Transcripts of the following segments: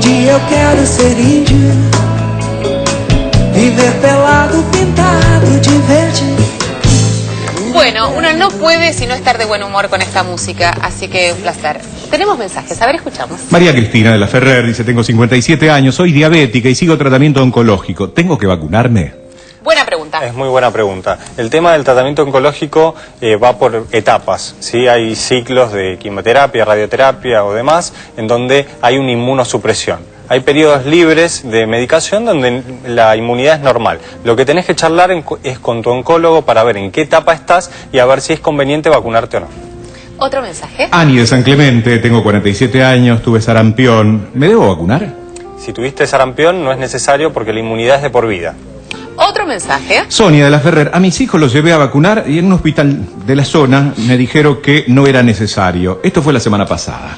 dia eu quero ser índio, viver pelado, pintado de verde. Bueno, uno no puede sino estar de buen humor con esta música, así que un placer. Tenemos mensajes, a ver, escuchamos. María Cristina de la Ferrer dice: tengo 57 años, soy diabética y sigo tratamiento oncológico. ¿Tengo que vacunarme? Buena pregunta. Es muy buena pregunta. El tema del tratamiento oncológico va por etapas, ¿sí? Hay ciclos de quimioterapia, radioterapia o demás, en donde hay una inmunosupresión. Hay periodos libres de medicación donde la inmunidad es normal. Lo que tenés que charlar es con tu oncólogo para ver en qué etapa estás y a ver si es conveniente vacunarte o no. ¿Otro mensaje? Ani de San Clemente, tengo 47 años, tuve sarampión. ¿Me debo vacunar? Si tuviste sarampión no es necesario porque la inmunidad es de por vida. ¿Otro mensaje? Sonia de la Ferrer, a mis hijos los llevé a vacunar y en un hospital de la zona me dijeron que no era necesario. Esto fue la semana pasada.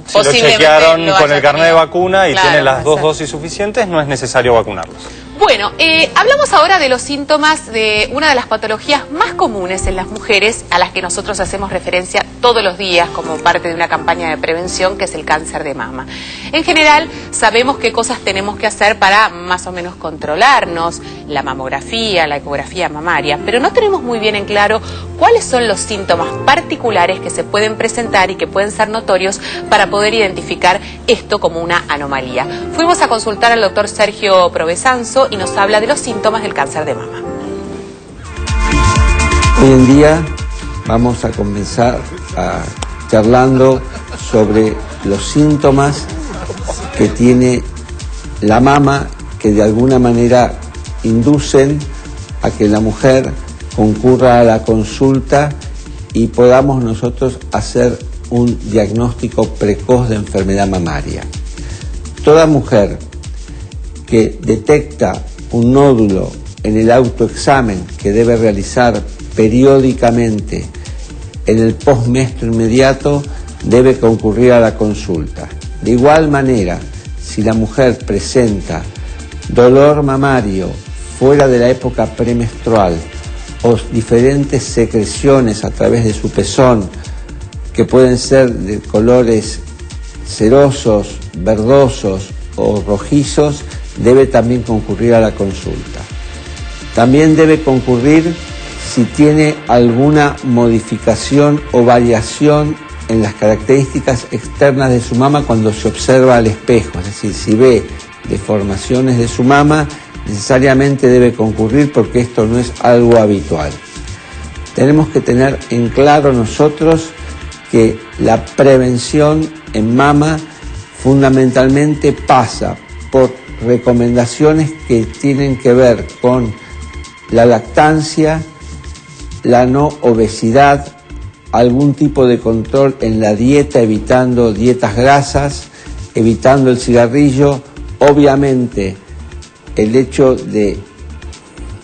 Si lo chequearon con el carnet de vacuna y claro, tienen las 2 dosis suficientes, no es necesario vacunarlos. Bueno, hablamos ahora de los síntomas de una de las patologías más comunes en las mujeres a las que nosotros hacemos referencia todos los días como parte de una campaña de prevención, que es el cáncer de mama. En general, sabemos qué cosas tenemos que hacer para más o menos controlarnos, la mamografía, la ecografía mamaria, pero no tenemos muy bien en claro cuáles son los síntomas particulares que se pueden presentar y que pueden ser notorios para poder identificar esto como una anomalía. Fuimos a consultar al doctor Sergio Provesanzo y nos habla de los síntomas del cáncer de mama. Hoy en día vamos a comenzar charlando sobre los síntomas que tiene la mama, que de alguna manera inducen a que la mujer concurra a la consulta y podamos nosotros hacer un diagnóstico precoz de enfermedad mamaria. Toda mujer que detecta un nódulo en el autoexamen que debe realizar periódicamente en el postmenstruo inmediato debe concurrir a la consulta. De igual manera, si la mujer presenta dolor mamario fuera de la época premenstrual o diferentes secreciones a través de su pezón que pueden ser de colores cerosos, verdosos o rojizos, debe también concurrir a la consulta. También debe concurrir si tiene alguna modificación o variación en las características externas de su mama cuando se observa al espejo, es decir, si ve deformaciones de su mama, necesariamente debe concurrir porque esto no es algo habitual. Tenemos que tener en claro nosotros que la prevención en mama fundamentalmente pasa por recomendaciones que tienen que ver con la lactancia, la no obesidad, algún tipo de control en la dieta, evitando dietas grasas, evitando el cigarrillo, obviamente el hecho de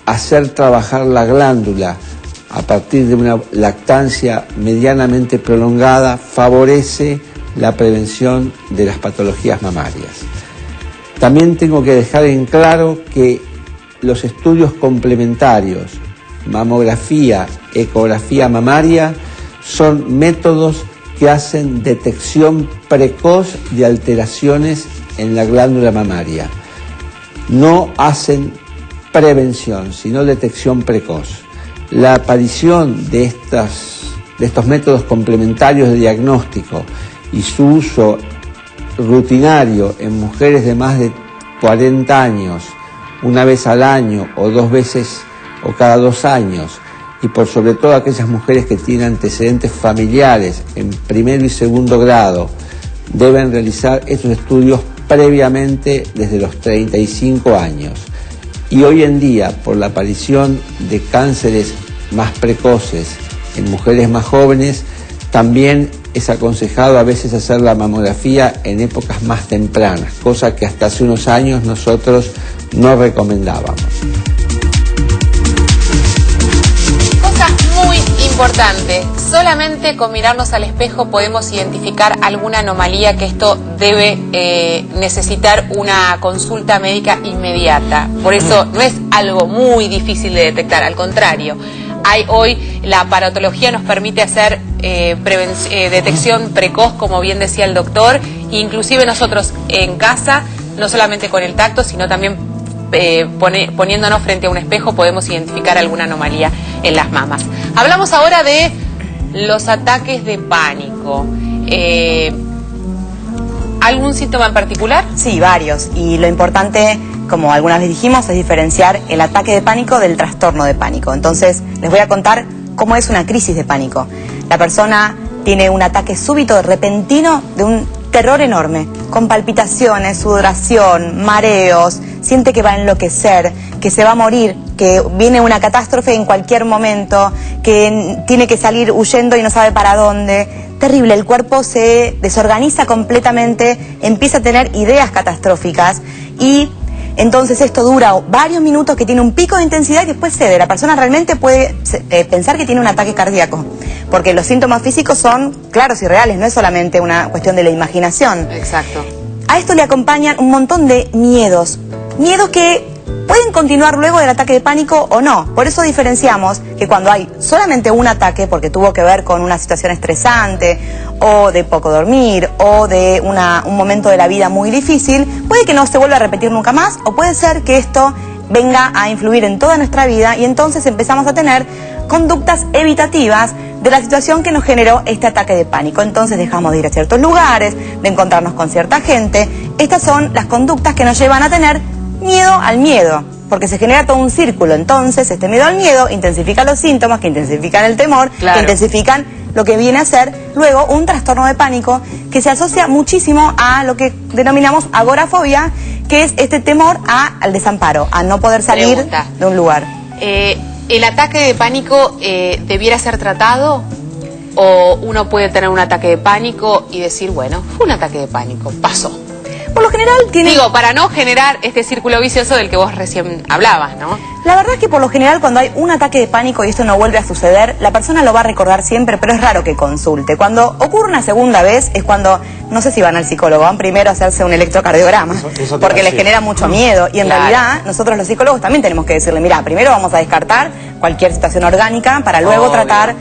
hacer trabajar la glándula a partir de una lactancia medianamente prolongada favorece la prevención de las patologías mamarias. También tengo que dejar en claro que los estudios complementarios, mamografía, ecografía mamaria, son métodos que hacen detección precoz de alteraciones en la glándula mamaria. No hacen prevención, sino detección precoz. La aparición de estos métodos complementarios de diagnóstico y su uso rutinario en mujeres de más de 40 años, una vez al año o 2 veces o cada 2 años, y por sobre todo aquellas mujeres que tienen antecedentes familiares en primero y segundo grado, deben realizar estos estudios previamente desde los 35 años. Y hoy en día, por la aparición de cánceres más precoces en mujeres más jóvenes, también es aconsejado a veces hacer la mamografía en épocas más tempranas, cosa que hasta hace unos años nosotros no recomendábamos. Cosa muy importante, solamente con mirarnos al espejo podemos identificar alguna anomalía que esto debe necesitar una consulta médica inmediata. Por eso no es algo muy difícil de detectar, al contrario. Hoy la aparatología nos permite hacer detección precoz, como bien decía el doctor, Inclusive nosotros en casa, no solamente con el tacto, sino también poniéndonos frente a un espejo, podemos identificar alguna anomalía en las mamas. Hablamos ahora de los ataques de pánico. ¿Algún síntoma en particular? Sí, varios. Y lo importante, como algunas vez dijimos, es diferenciar el ataque de pánico del trastorno de pánico. Entonces, les voy a contar cómo es una crisis de pánico. La persona tiene un ataque súbito, repentino, de un terror enorme, con palpitaciones, sudoración, mareos, siente que va a enloquecer, que se va a morir, que viene una catástrofe en cualquier momento, que tiene que salir huyendo y no sabe para dónde. Terrible, el cuerpo se desorganiza completamente, empieza a tener ideas catastróficas y entonces esto dura varios minutos, que tiene un pico de intensidad y después cede. La persona realmente puede pensar que tiene un ataque cardíaco, porque los síntomas físicos son claros y reales, no es solamente una cuestión de la imaginación. Exacto. A esto le acompañan un montón de miedos que pueden continuar luego del ataque de pánico o no. Por eso diferenciamos que cuando hay solamente un ataque, porque tuvo que ver con una situación estresante, o de poco dormir, o de un momento de la vida muy difícil, puede que no se vuelva a repetir nunca más, o puede ser que esto venga a influir en toda nuestra vida y entonces empezamos a tener conductas evitativas de la situación que nos generó este ataque de pánico. Entonces dejamos de ir a ciertos lugares, de encontrarnos con cierta gente. Estas son las conductas que nos llevan a tener miedo al miedo, porque se genera todo un círculo. Entonces este miedo al miedo intensifica los síntomas, que intensifican el temor, claro, que intensifican lo que viene a ser luego un trastorno de pánico que se asocia muchísimo a lo que denominamos agorafobia, que es este temor al desamparo, a no poder salir Pregunta. de un lugar. ¿El ataque de pánico debiera ser tratado? ¿O uno puede tener un ataque de pánico y decir, bueno, fue un ataque de pánico, pasó? Por lo general tiene... Digo, para no generar este círculo vicioso del que vos recién hablabas, ¿no? La verdad es que por lo general cuando hay un ataque de pánico y esto no vuelve a suceder, la persona lo va a recordar siempre, pero es raro que consulte. Cuando ocurre una segunda vez es cuando, no sé si van al psicólogo, van primero a hacerse un electrocardiograma, eso porque les genera mucho miedo. Y en Claro. realidad nosotros los psicólogos también tenemos que decirle, mira, primero vamos a descartar cualquier situación orgánica para luego Obvio. tratar...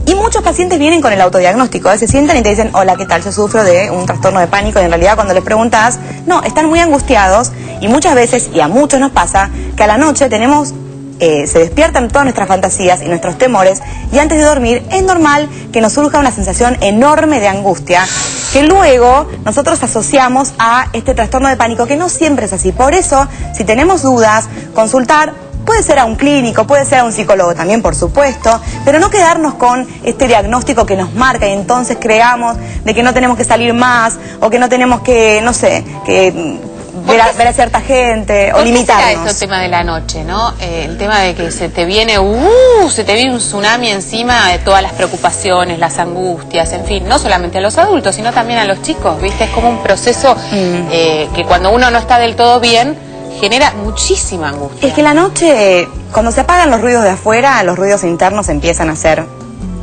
Y muchos pacientes vienen con el autodiagnóstico, se sientan y te dicen, hola, ¿qué tal? Yo sufro de un trastorno de pánico, y en realidad cuando les preguntas, no, están muy angustiados, y muchas veces, y a muchos nos pasa, que a la noche tenemos, se despiertan todas nuestras fantasías y nuestros temores, y antes de dormir es normal que nos surja una sensación enorme de angustia, que luego nosotros asociamos a este trastorno de pánico, que no siempre es así. Por eso, si tenemos dudas, consultar. Puede ser a un clínico, puede ser a un psicólogo también, por supuesto, pero no quedarnos con este diagnóstico que nos marca y entonces creamos de que no tenemos que salir más o que no tenemos que, no sé, que ver a cierta gente o ¿Por qué será limitarnos. esto el tema de la noche, no? El tema de que se te viene un tsunami encima de todas las preocupaciones, las angustias, en fin, no solamente a los adultos, sino también a los chicos, ¿viste? Es como un proceso que cuando uno no está del todo bien, genera muchísima angustia. Es que la noche, cuando se apagan los ruidos de afuera, los ruidos internos empiezan a hacer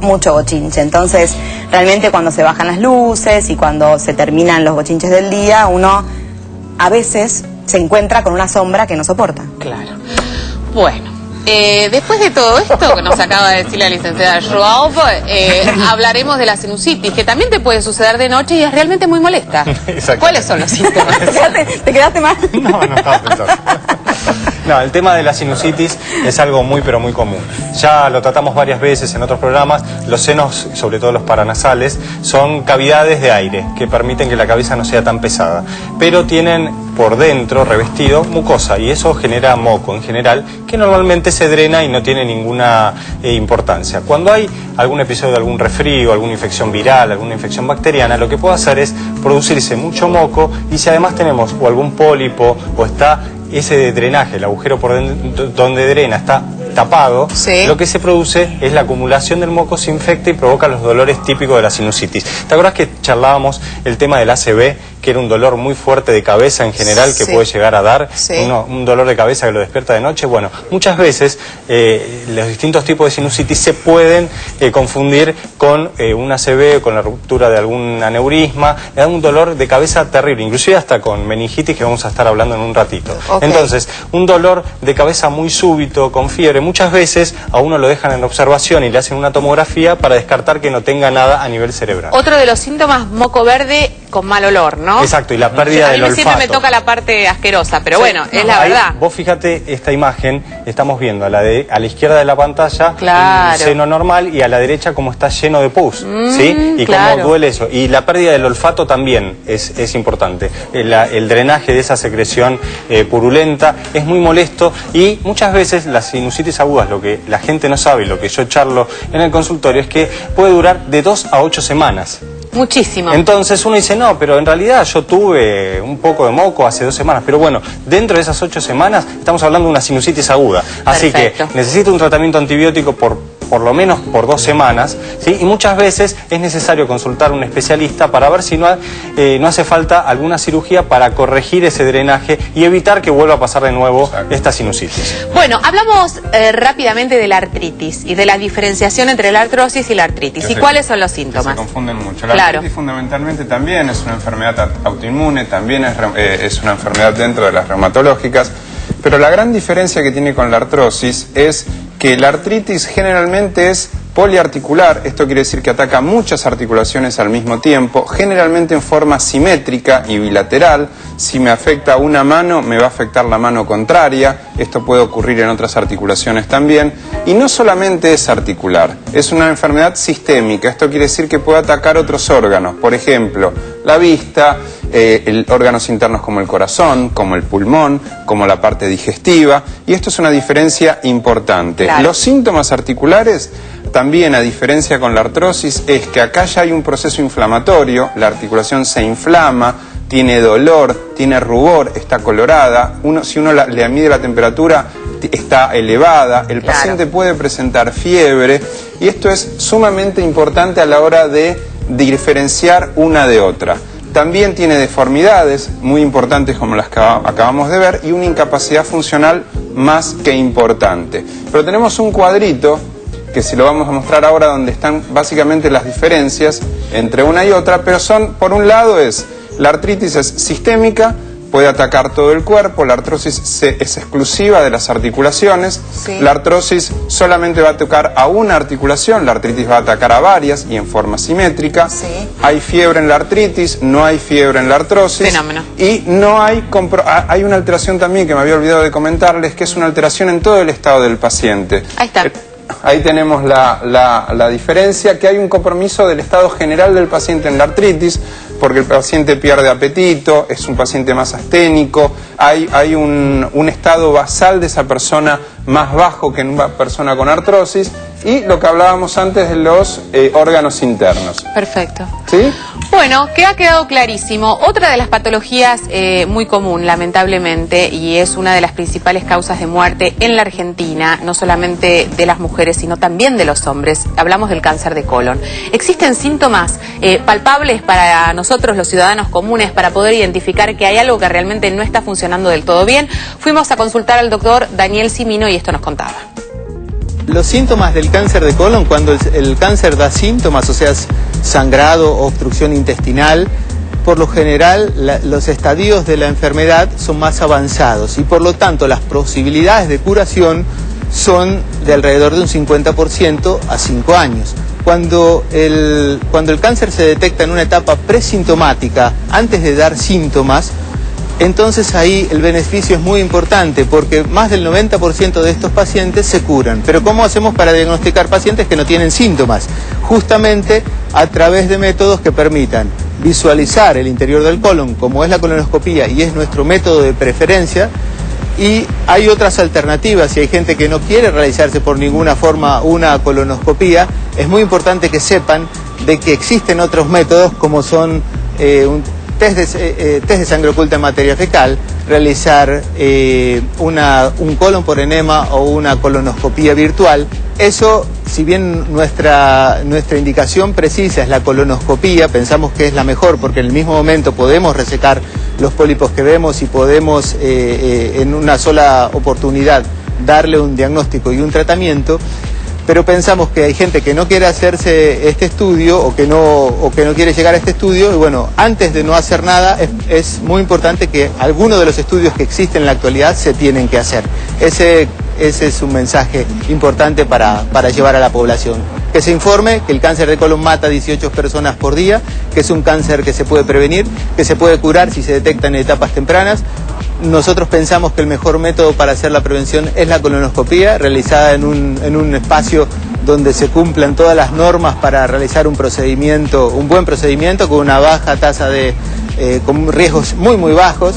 mucho bochinche. Entonces, realmente cuando se bajan las luces y cuando se terminan los bochinches del día, uno a veces se encuentra con una sombra que no soporta. Claro. Bueno, después de todo esto que nos acaba de decir la licenciada Schwab, hablaremos de la sinusitis, que también te puede suceder de noche y es realmente muy molesta. Exacto. ¿Cuáles son los síntomas? ¿Te quedaste mal? No estaba pensando. No, el tema de la sinusitis es algo muy pero muy común. Ya lo tratamos varias veces en otros programas. Los senos, sobre todo los paranasales, son cavidades de aire que permiten que la cabeza no sea tan pesada, pero tienen por dentro revestido mucosa y eso genera moco en general, que normalmente se drena y no tiene ninguna importancia. Cuando hay algún episodio de algún resfrío, alguna infección viral, alguna infección bacteriana, lo que puede hacer es producirse mucho moco, y si además tenemos o algún pólipo o está ese drenaje, el agujero por donde drena está tapado, Sí. lo que se produce es la acumulación del moco, se infecta y provoca los dolores típicos de la sinusitis. ¿Te acuerdas que charlábamos el tema del ACV, que era un dolor muy fuerte de cabeza en general que Sí. puede llegar a dar, Sí. un dolor de cabeza que lo despierta de noche? Bueno, muchas veces los distintos tipos de sinusitis se pueden confundir con un ACV, con la ruptura de algún aneurisma, le da un dolor de cabeza terrible, inclusive hasta con meningitis, que vamos a estar hablando en un ratito. Ok. Entonces, un dolor de cabeza muy súbito, con fiebre, muchas veces a uno lo dejan en observación y le hacen una tomografía para descartar que no tenga nada a nivel cerebral. Otro de los síntomas, moco verde con mal olor, ¿no? Exacto, y la pérdida del olfato. A mí siempre me toca la parte asquerosa, pero bueno, es la ahí, verdad. Vos fíjate esta imagen, estamos viendo a la izquierda de la pantalla Claro. el seno normal y a la derecha como está lleno de pus, ¿sí? Y claro. cómo duele eso. Y la pérdida del olfato también es importante. El drenaje de esa secreción purulenta es muy molesto y muchas veces las sinusitis agudas, lo que la gente no sabe, lo que yo charlo en el consultorio, es que puede durar de 2 a 8 semanas. Muchísimo. Entonces uno dice, no, pero en realidad yo tuve un poco de moco hace 2 semanas, pero bueno, dentro de esas 8 semanas estamos hablando de una sinusitis aguda, así Perfecto. que necesito un tratamiento antibiótico por lo menos por 2 semanas, ¿sí? Y muchas veces es necesario consultar a un especialista para ver si no hace falta alguna cirugía para corregir ese drenaje y evitar que vuelva a pasar de nuevo esta sinusitis. Bueno, hablamos rápidamente de la artritis y de la diferenciación entre la artrosis y la artritis. ¿Y cuáles son los síntomas? Se confunden mucho. La Claro. artritis fundamentalmente también es una enfermedad autoinmune, también es una enfermedad dentro de las reumatológicas, pero la gran diferencia que tiene con la artrosis es que la artritis generalmente es poliarticular, esto quiere decir que ataca muchas articulaciones al mismo tiempo, generalmente en forma simétrica y bilateral. Si me afecta una mano, me va a afectar la mano contraria, esto puede ocurrir en otras articulaciones también, y no solamente es articular, es una enfermedad sistémica, esto quiere decir que puede atacar otros órganos, por ejemplo, la vista, órganos internos como el corazón, como el pulmón, como la parte digestiva, y esto es una diferencia importante. Claro. Los síntomas articulares, también a diferencia con la artrosis, es que acá ya hay un proceso inflamatorio, la articulación se inflama, tiene dolor, tiene rubor, está colorada, si uno le mide la temperatura está elevada, el paciente puede presentar fiebre, y esto es sumamente importante a la hora de diferenciar una de otra. También tiene deformidades muy importantes como las que acabamos de ver y una incapacidad funcional más que importante. Pero tenemos un cuadrito que se lo vamos a mostrar ahora donde están básicamente las diferencias entre una y otra, pero por un lado la artritis es sistémica, puede atacar todo el cuerpo, la artrosis es exclusiva de las articulaciones, la artrosis solamente va a tocar a una articulación, la artritis va a atacar a varias y en forma simétrica, hay fiebre en la artritis, no hay fiebre en la artrosis, Fenómeno. y no hay una alteración también que me había olvidado de comentarles, que es una alteración en todo el estado del paciente. Ahí está. Ahí tenemos la diferencia, que hay un compromiso del estado general del paciente en la artritis, porque el paciente pierde apetito, es un paciente más asténico, hay un estado basal de esa persona más bajo que en una persona con artrosis, y lo que hablábamos antes de los órganos internos. Perfecto. ¿Sí? Bueno, que ha quedado clarísimo. Otra de las patologías muy común, lamentablemente, y es una de las principales causas de muerte en la Argentina, no solamente de las mujeres, sino también de los hombres. Hablamos del cáncer de colon. ¿Existen síntomas palpables para nosotros, los ciudadanos comunes, para poder identificar que hay algo que realmente no está funcionando del todo bien? Fuimos a consultar al doctor Daniel Cimino y esto nos contaba. Los síntomas del cáncer de colon, cuando el cáncer da síntomas, o sea, sangrado, obstrucción intestinal, por lo general los estadios de la enfermedad son más avanzados y por lo tanto las posibilidades de curación son de alrededor de un 50% a 5 años. Cuando el cáncer se detecta en una etapa presintomática, antes de dar síntomas, entonces ahí el beneficio es muy importante porque más del 90% de estos pacientes se curan. Pero ¿cómo hacemos para diagnosticar pacientes que no tienen síntomas? Justamente a través de métodos que permitan visualizar el interior del colon, como es la colonoscopía y es nuestro método de preferencia. Y hay otras alternativas, si hay gente que no quiere realizarse por ninguna forma una colonoscopía, es muy importante que sepan de que existen otros métodos como son test de sangre oculta en materia fecal, realizar un colon por enema o una colonoscopía virtual. Eso, si bien nuestra indicación precisa es la colonoscopía, pensamos que es la mejor porque en el mismo momento podemos resecar los pólipos que vemos y podemos en una sola oportunidad darle un diagnóstico y un tratamiento. Pero pensamos que hay gente que no quiere hacerse este estudio o que no quiere llegar a este estudio y bueno, antes de no hacer nada es muy importante que algunos de los estudios que existen en la actualidad se tienen que hacer. Ese es un mensaje importante para llevar a la población. que se informe que el cáncer de colon mata a 18 personas por día, que es un cáncer que se puede prevenir, que se puede curar si se detecta en etapas tempranas. Nosotros pensamos que el mejor método para hacer la prevención es la colonoscopía, realizada en un espacio donde se cumplan todas las normas para realizar un buen procedimiento con una baja tasa con riesgos muy bajos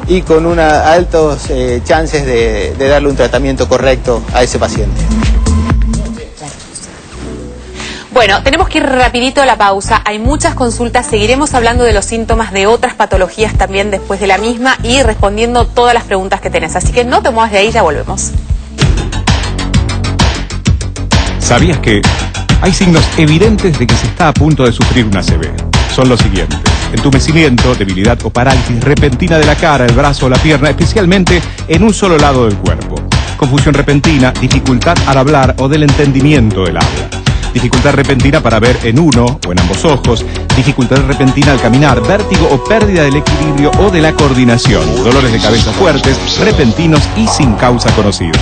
y con altos chances de darle un tratamiento correcto a ese paciente. Bueno, tenemos que ir rapidito a la pausa, hay muchas consultas, seguiremos hablando de los síntomas de otras patologías también después de la misma y respondiendo todas las preguntas que tenés, así que no te muevas de ahí, ya volvemos. ¿Sabías que hay signos evidentes de que se está a punto de sufrir una ACV? Son los siguientes: entumecimiento, debilidad o parálisis repentina de la cara, el brazo o la pierna, especialmente en un solo lado del cuerpo. Confusión repentina, dificultad al hablar o del entendimiento del habla. Dificultad repentina para ver en uno o en ambos ojos, dificultad repentina al caminar, vértigo o pérdida del equilibrio o de la coordinación, dolores de cabeza fuertes, repentinos y sin causa conocida.